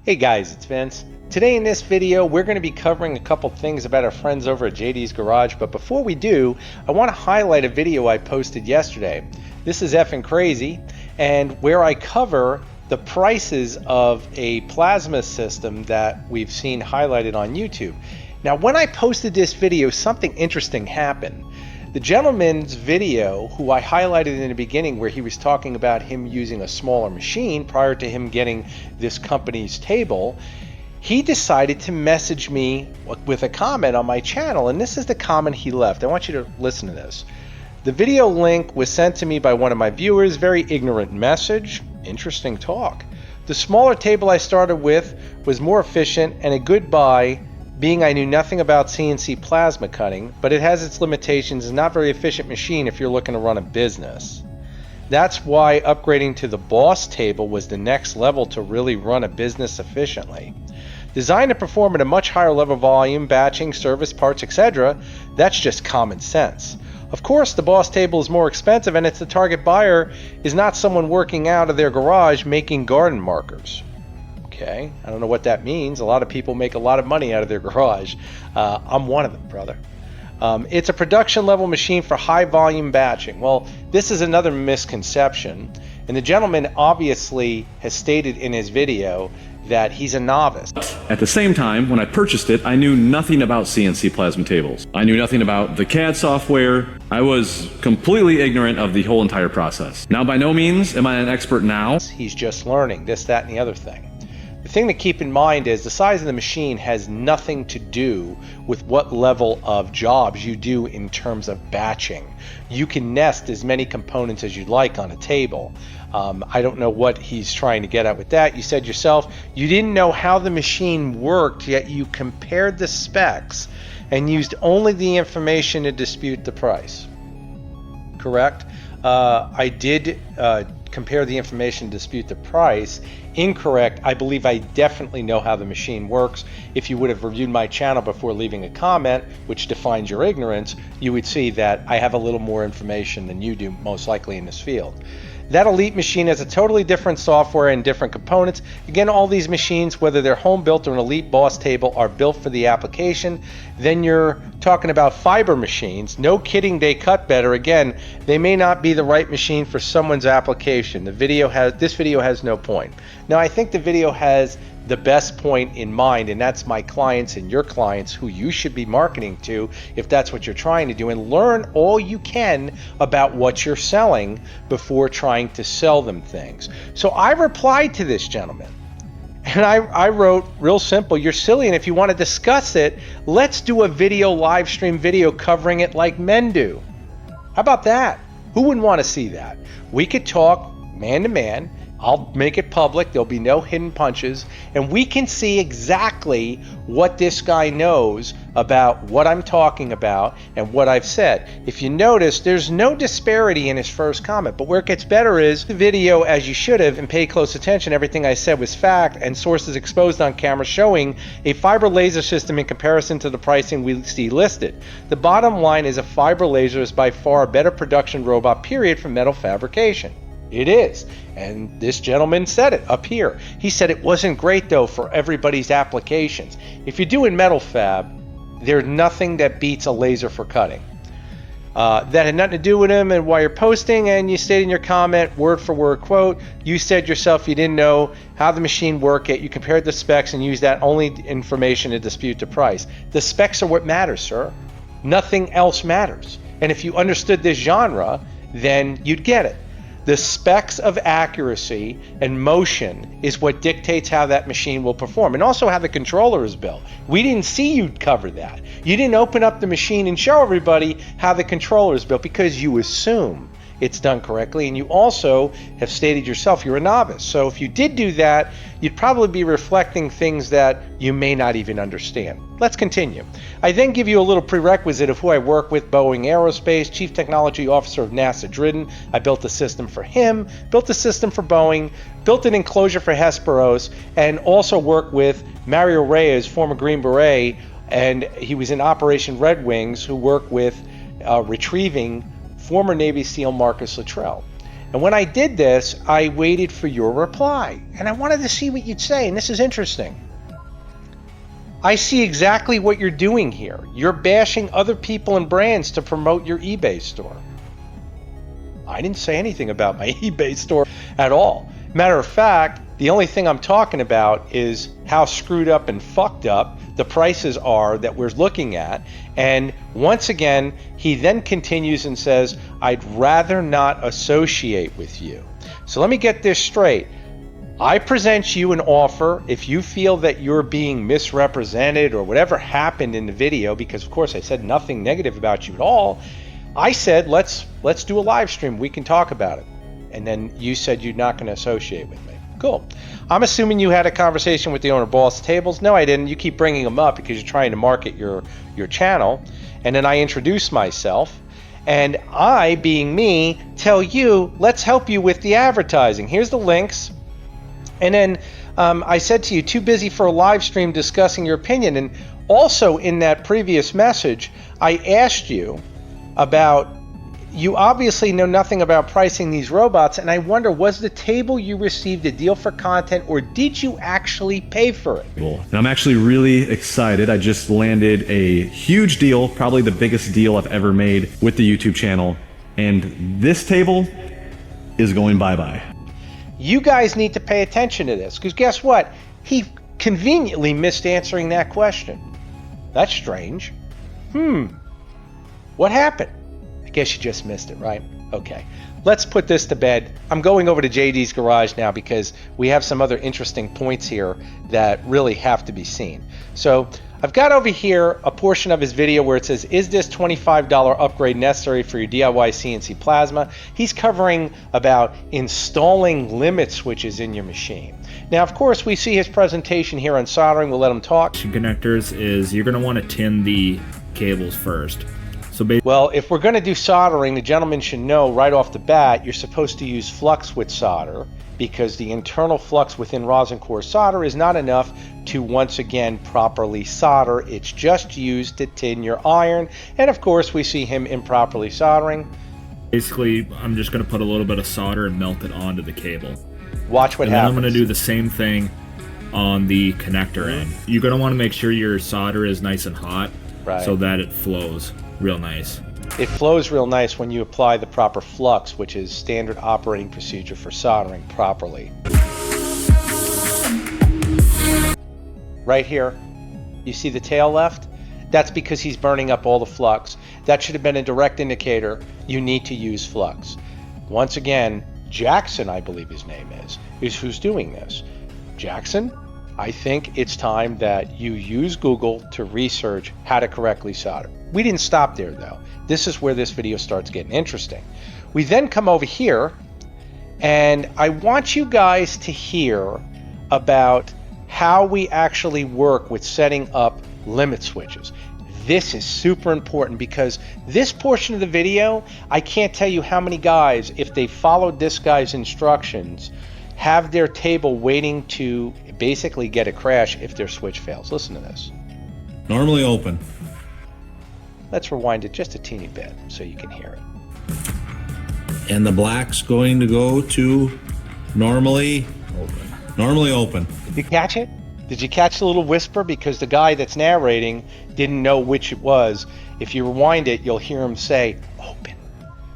Hey guys, it's Vince. Today in this video, we're going to be covering a couple things about our friends over at JD's Garage, but before we do, I want to highlight a video I posted yesterday. This is effing crazy, and where I cover the prices of a plasma system that we've seen highlighted on YouTube. Now, when I posted this video, something interesting happened. The gentleman's video, who I highlighted in the beginning, where he was talking about him using a smaller machine prior to him getting this company's table, he decided to message me with a comment on my channel, and this is the comment he left. I want you to listen to this. The video link was sent to me by one of my viewers. Very ignorant message. Interesting talk. The smaller table I started with was more efficient and a good buy, being I knew nothing about CNC plasma cutting, but it has its limitations and not very efficient machine if you're looking to run a business. That's why upgrading to the Boss table was the next level to really run a business efficiently. Designed to perform at a much higher level of volume, batching, service, parts, etc., that's just common sense. Of course, the Boss table is more expensive, and its the target buyer is not someone working out of their garage making garden markers. Okay, I don't know what that means. A lot of people make a lot of money out of their garage. I'm one of them, brother. It's a production level machine for high volume batching. Well, this is another misconception, and the gentleman obviously has stated in his video that he's a novice. At the same time, when I purchased it, I knew nothing about CNC plasma tables. I knew nothing about the CAD software. I was completely ignorant of the whole entire process. Now, by no means am I an expert now. He's just learning this, that, and the other thing. The thing to keep in mind is the size of the machine has nothing to do with what level of jobs you do in terms of batching. You can nest as many components as you'd like on a table. I don't know what he's trying to get at with that. You said yourself you didn't know how the machine worked, yet you compared the specs and used only the information to dispute the price. Correct? I did compare the information to dispute the price. Incorrect. I believe I definitely know how the machine works. If you would have reviewed my channel before leaving a comment, which defines your ignorance, you would see that I have a little more information than you do, most likely in this field. That Elite machine has a totally different software and different components. Again, all these machines, whether they're home built or an Elite Boss table, are built for the application. Then you're talking about fiber machines. No kidding, they cut better. Again, they may not be the right machine for someone's application. This video has no point. Now, I think the video has the best point in mind, and that's my clients and your clients who you should be marketing to if that's what you're trying to do, and learn all you can about what you're selling before trying to sell them things. So I replied to this gentleman, and I wrote real simple, you're silly, and if you want to discuss it, let's do a live stream video covering it like men do. How about that? Who wouldn't want to see that? We could talk man to man. I'll make it public. There'll be no hidden punches, and we can see exactly what this guy knows about what I'm talking about and what I've said. If you notice, there's no disparity in his first comment, but where it gets better is the video, as you should have, and pay close attention. Everything I said was fact, and sources exposed on camera showing a fiber laser system in comparison to the pricing we see listed. The bottom line is a fiber laser is by far a better production robot, period, for metal fabrication. It is, and this gentleman said it up here. He said it wasn't great though for everybody's applications. If you're doing metal fab, there's nothing that beats a laser for cutting. That had nothing to do with him, and while you're posting, and you stated in your comment, word for word quote, you said yourself you didn't know how the machine worked, yet you compared the specs and used that only information to dispute the price. The specs are what matters, sir. Nothing else matters. And if you understood this genre, then you'd get it. The specs of accuracy and motion is what dictates how that machine will perform, and also how the controller is built. We didn't see you cover that. You didn't open up the machine and show everybody how the controller is built because you assume it's done correctly, and you also have stated yourself you're a novice. So if you did do that, you'd probably be reflecting things that you may not even understand. Let's continue. I then give you a little prerequisite of who I work with: Boeing Aerospace, Chief Technology Officer of NASA Dridden. I built a system for him, built a system for Boeing, built an enclosure for Hesperos, and also work with Mario Reyes, former Green Beret, and he was in Operation Red Wings, who worked with retrieving former Navy SEAL Marcus Luttrell. And when I did this, I waited for your reply. And I wanted to see what you'd say, and this is interesting. I see exactly what you're doing here. You're bashing other people and brands to promote your eBay store. I didn't say anything about my eBay store at all. Matter of fact, the only thing I'm talking about is how screwed up and fucked up the prices are that we're looking at. And once again, he then continues and says, I'd rather not associate with you. So let me get this straight. I present you an offer if you feel that you're being misrepresented or whatever happened in the video, because of course I said nothing negative about you at all. I said, let's do a live stream. We can talk about it. And then you said you're not going to associate with me. Cool. I'm assuming you had a conversation with the owner of Boss Tables. No, I didn't. You keep bringing them up because you're trying to market your channel. And then I introduce myself. And I, being me, tell you, let's help you with the advertising. Here's the links. And then I said to you, too busy for a live stream discussing your opinion. And also in that previous message, I asked you about, you obviously know nothing about pricing these robots, and I wonder, was the table you received a deal for content, or did you actually pay for it? And I'm actually really excited. I just landed a huge deal, probably the biggest deal I've ever made with the YouTube channel, and this table is going bye-bye. You guys need to pay attention to this, because guess what? He conveniently missed answering that question. That's strange. What happened? I guess you just missed it, right? Okay, let's put this to bed. I'm going over to JD's garage now because we have some other interesting points here that really have to be seen. So I've got over here a portion of his video where it says, is this $25 upgrade necessary for your DIY CNC plasma? He's covering about installing limit switches in your machine. Now, of course, we see his presentation here on soldering. We'll let him talk. Connectors is you're going to want to tin the cables first. So well, if we're going to do soldering, the gentleman should know right off the bat, you're supposed to use flux with solder, because the internal flux within rosin core solder is not enough to once again properly solder. It's just used to tin your iron. And of course, we see him improperly soldering. Basically, I'm just going to put a little bit of solder and melt it onto the cable. Watch what happens. And I'm going to do the same thing on the connector end. You're going to want to make sure your solder is nice and hot, right, so that it flows real nice. It flows real nice when you apply the proper flux, which is standard operating procedure for soldering properly. Right here, you see the tail left? That's because he's burning up all the flux. That should have been a direct indicator you need to use flux. Once again, Jackson, I believe his name is who's doing this. Jackson, I think it's time that you use Google to research how to correctly solder. We didn't stop there though. This is where this video starts getting interesting. We then come over here, and I want you guys to hear about how we actually work with setting up limit switches. This is super important because this portion of the video, I can't tell you how many guys, if they followed this guy's instructions, have their table waiting to basically get a crash if their switch fails. Listen to this. Normally open. Let's rewind it just a teeny bit so you can hear it. And the black's going to go to normally open. Normally open. Did you catch it? Did you catch the little whisper? Because the guy that's narrating didn't know which it was. If you rewind it, you'll hear him say, open.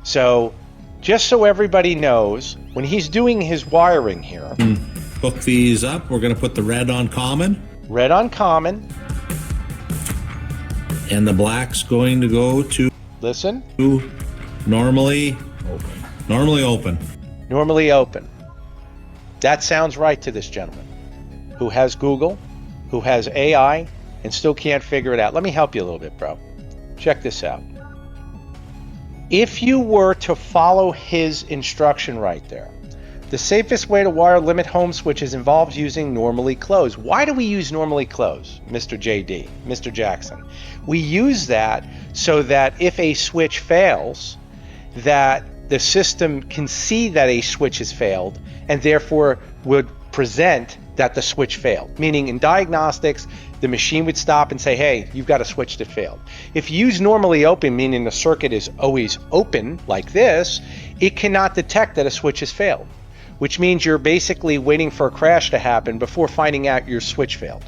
So, just so everybody knows, when he's doing his wiring here. Hook these up. We're going to put the red on common. Red on common. And the black's going to go to... Listen. To normally open. Normally open. Normally open. That sounds right to this gentleman who has Google, who has AI, and still can't figure it out. Let me help you a little bit, bro. Check this out. If you were to follow his instruction right there, the safest way to wire limit home switches involves using normally closed. Why do we use normally closed, Mr. JD, Mr. Jackson? We use that so that if a switch fails, that the system can see that a switch has failed and therefore would present that the switch failed. Meaning in diagnostics, the machine would stop and say, hey, you've got a switch that failed. If you use normally open, meaning the circuit is always open like this, it cannot detect that a switch has failed, which means you're basically waiting for a crash to happen before finding out your switch failed.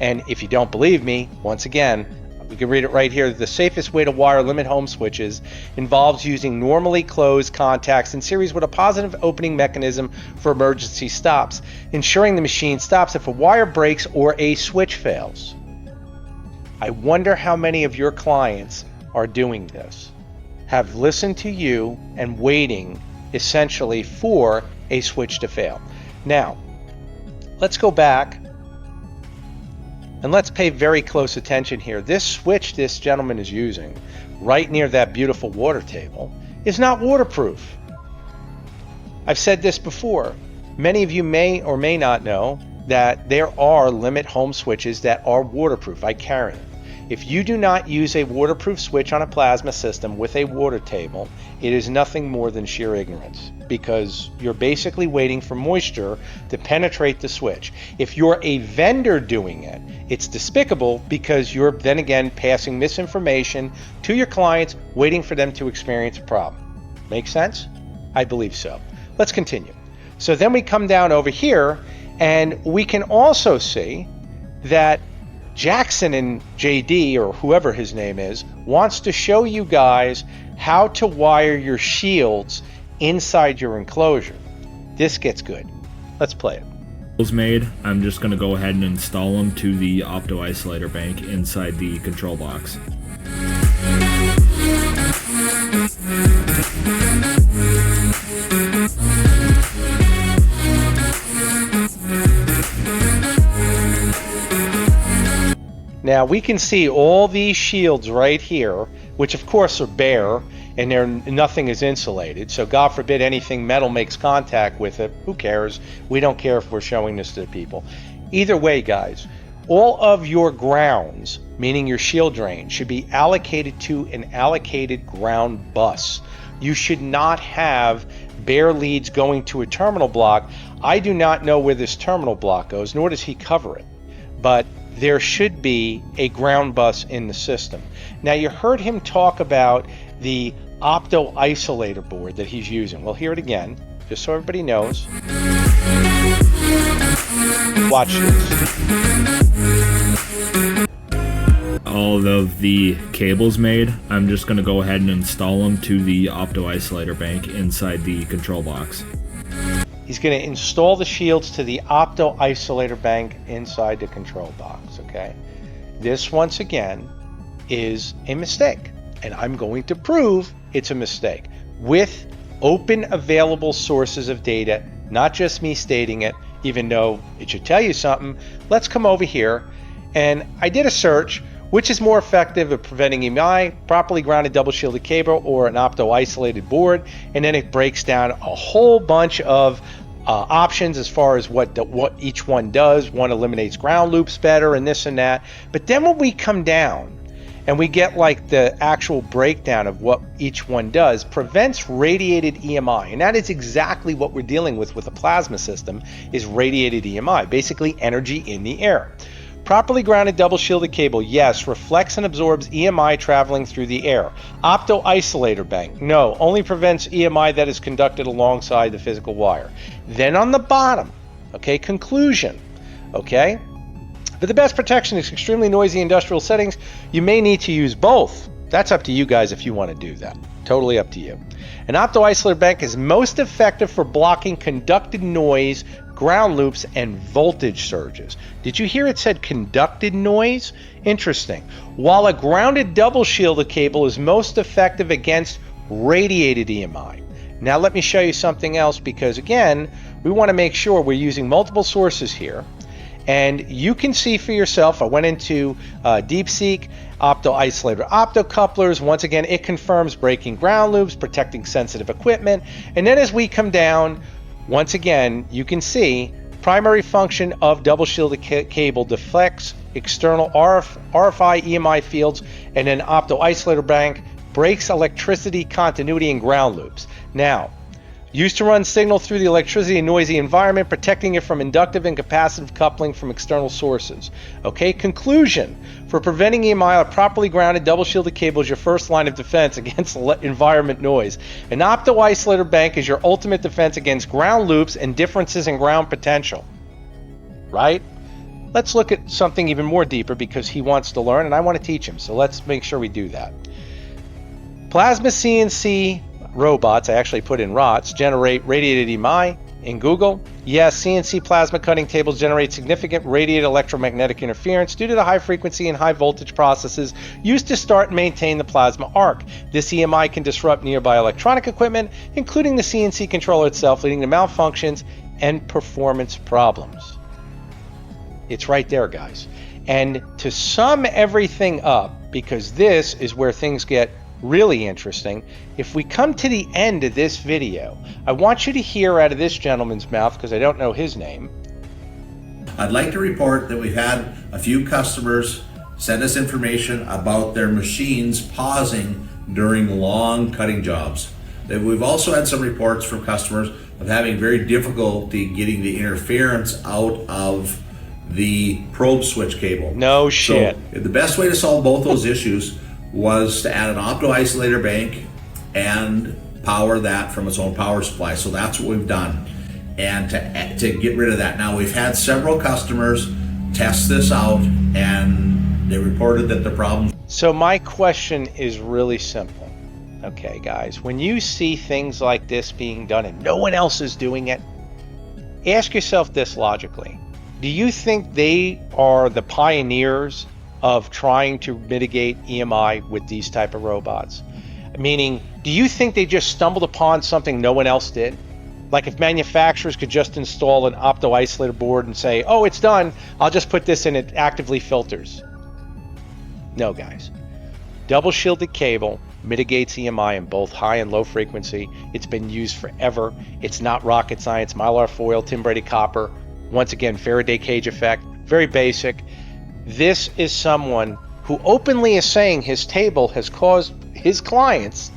And if you don't believe me, once again, we can read it right here. The safest way to wire limit home switches involves using normally closed contacts in series with a positive opening mechanism for emergency stops, ensuring the machine stops if a wire breaks or a switch fails. I wonder how many of your clients are doing this, have listened to you and waiting essentially for a switch to fail. Now, let's go back and let's pay very close attention here. This switch this gentleman is using right near that beautiful water table is not waterproof. I've said this before. Many of you may or may not know that there are limit home switches that are waterproof. I carry them. If you do not use a waterproof switch on a plasma system with a water table, it is nothing more than sheer ignorance, because you're basically waiting for moisture to penetrate the switch. If you're a vendor doing it, it's despicable, because you're then again passing misinformation to your clients, waiting for them to experience a problem. Make sense? I believe so. Let's continue. So then we come down over here, and we can also see that Jackson and JD, or whoever his name is, wants to show you guys how to wire your shields inside your enclosure. This gets good. Let's play it. Made. I'm just going to go ahead and install them to the opto isolator bank inside the control box. Now we can see all these shields right here, which of course are bare, and nothing is insulated. So God forbid anything metal makes contact with it. Who cares? We don't care if we're showing this to the people. Either way, guys, all of your grounds, meaning your shield drain, should be allocated to an allocated ground bus. You should not have bare leads going to a terminal block. I do not know where this terminal block goes, nor does he cover it. But there should be a ground bus in the system. Now, you heard him talk about the opto isolator board that he's using. We'll hear it again, just so everybody knows. Watch this. All of the cables made, I'm just going to go ahead and install them to the opto isolator bank inside the control box. He's going to install the shields to the opto isolator bank inside the control box, okay? This, once again, is a mistake, and I'm going to prove it's a mistake with open available sources of data, not just me stating it, even though it should tell you something. Let's come over here, and I did a search. Which is more effective at preventing EMI, properly grounded double shielded cable or an opto isolated board? And then it breaks down a whole bunch of options as far as what each one does. One eliminates ground loops better and this and that. But then when we come down and we get like the actual breakdown of what each one does, prevents radiated EMI. And that is exactly what we're dealing with a plasma system, is radiated EMI, basically energy in the air. Properly grounded double shielded cable, yes, reflects and absorbs EMI traveling through the air. Opto isolator bank, no, only prevents EMI that is conducted alongside the physical wire. Then on the bottom, okay, conclusion, okay? For the best protection in extremely noisy industrial settings, you may need to use both. That's up to you guys if you want to do that. Totally up to you. An opto isolator bank is most effective for blocking conducted noise, ground loops, and voltage surges. Did you hear it said conducted noise? Interesting. While a grounded double shielded cable is most effective against radiated EMI. Now let me show you something else, because again, we want to make sure we're using multiple sources here. And you can see for yourself, I went into DeepSeek, opto isolator optocouplers. Once again, it confirms breaking ground loops, protecting sensitive equipment. And then as we come down, once again, you can see primary function of double shielded cable deflects external RFI EMI fields, and then opto isolator bank breaks electricity continuity and ground loops. Now, Used to run signal through the electricity and noisy environment, protecting it from inductive and capacitive coupling from external sources. Okay, conclusion. For preventing EMI, a properly grounded double shielded cable is your first line of defense against environment noise. An opto-isolator bank is your ultimate defense against ground loops and differences in ground potential. Right? Let's look at something even more deeper because he wants to learn and I want to teach him. So let's make sure we do that. Plasma CNC robots, I actually put in ROTS, generate radiated EMI in Google. Yes, CNC plasma cutting tables generate significant radiated electromagnetic interference due to the high frequency and high voltage processes used to start and maintain the plasma arc. This EMI can disrupt nearby electronic equipment, including the CNC controller itself, leading to malfunctions and performance problems. It's right there, guys. And to sum everything up, because this is where things get really interesting, if we come to the end of this video, I want you to hear out of this gentleman's mouth, because I don't know his name. I'd like to report that we've had a few customers send us information about their machines pausing during long cutting jobs. That we've also had some reports from customers of having very difficulty getting the interference out of the probe switch cable. No shit. So the best way to solve both those issues was to add an opto-isolator bank and power that from its own power supply. So that's what we've done, and to get rid of that. Now, we've had several customers test this out and they reported that the problem. So my question is really simple. Okay, guys, when you see things like this being done and no one else is doing it, ask yourself this logically. Do you think they are the pioneers of trying to mitigate EMI with these type of robots? Meaning, do you think they just stumbled upon something no one else did? Like if manufacturers could just install an opto-isolator board and say, oh, it's done, I'll just put this in, it actively filters. No, guys. Double shielded cable mitigates EMI in both high and low frequency. It's been used forever. It's not rocket science. Mylar foil, tin braided copper. Once again, Faraday cage effect. Very basic. This is someone who openly is saying his table has caused his clients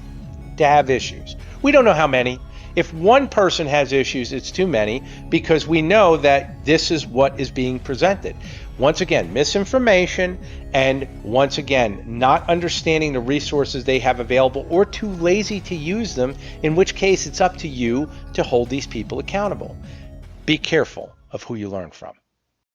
to have issues. We don't know how many. If one person has issues, it's too many, because we know that this is what is being presented. Once again, misinformation, and once again, not understanding the resources they have available or too lazy to use them, in which case it's up to you to hold these people accountable. Be careful of who you learn from.